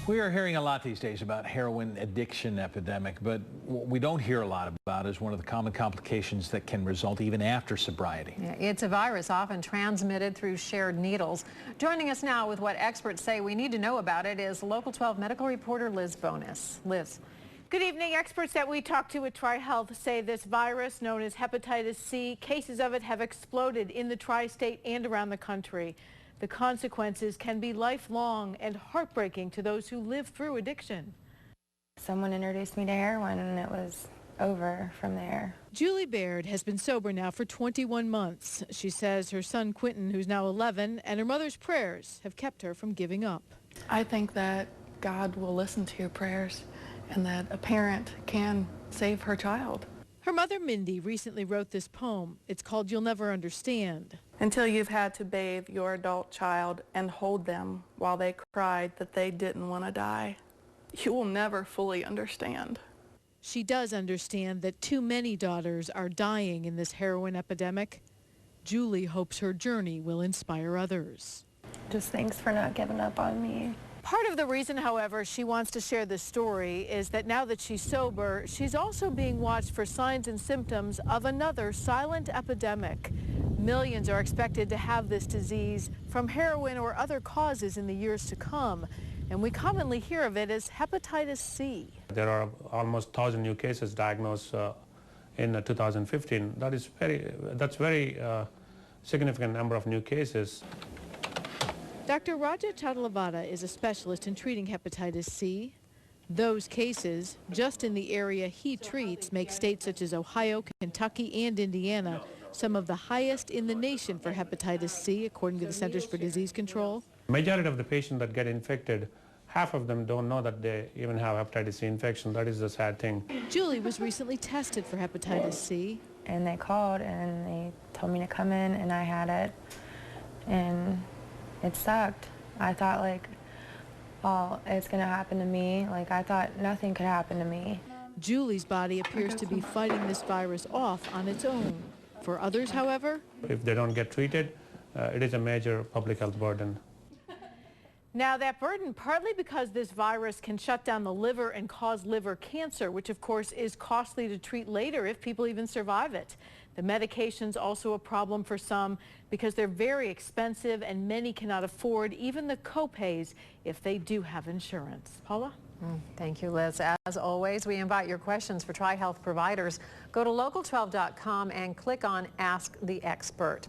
We are hearing a lot these days about heroin addiction epidemic, but what we don't hear a lot about is one of the common complications that can result even after sobriety. Yeah, it's a virus often transmitted through shared needles. Joining us now with what experts say we need to know about it is Local 12 medical reporter Liz Bonis. Liz. Good evening. Experts that we talked to at TriHealth say this virus known as hepatitis C, cases of it have exploded in the tri-state and around the country. The consequences can be lifelong and heartbreaking to those who live through addiction. Someone introduced me to heroin and it was over from there. Julie Baird has been sober now for 21 months. She says her son Quinten, who's now 11, and her mother's prayers have kept her from giving up. I think that God will listen to your prayers and that a parent can save her child. Her mother, Mindy, recently wrote this poem. It's called You'll Never Understand. Until you've had to bathe your adult child and hold them while they cried that they didn't want to die, you will never fully understand. She does understand that too many daughters are dying in this heroin epidemic. Julie hopes her journey will inspire others. Just thanks for not giving up on me. Part of the reason, however, she wants to share this story is that now that she's sober, she's also being watched for signs and symptoms of another silent epidemic. Millions are expected to have this disease from heroin or other causes in the years to come, and we commonly hear of it as hepatitis C. There are almost 1,000 new cases diagnosed in 2015. That's very significant number of new cases. Dr. Raja Chatalavada is a specialist in treating hepatitis C. Those cases, just in the area he treats, make states such as Ohio, Kentucky, and Indiana some of the highest in the nation for hepatitis C, according to the Centers for Disease Control. Majority of the patients that get infected, half of them don't know that they even have hepatitis C infection. That is the sad thing. Julie was recently tested for hepatitis C. And they called and they told me to come in and I had it. And it sucked. I thought like, oh, it's gonna happen to me. Like I thought nothing could happen to me. Julie's body appears to be fighting this virus off on its own. For others, however, if they don't get treated, it is a major public health burden. Now that burden partly because this virus can shut down the liver and cause liver cancer, which of course is costly to treat later if people even survive it. The medication's also a problem for some because they're very expensive and many cannot afford even the co-pays if they do have insurance. Paula? Thank you, Liz. As always, we invite your questions for TriHealth providers. Go to local12.com and click on Ask the Expert.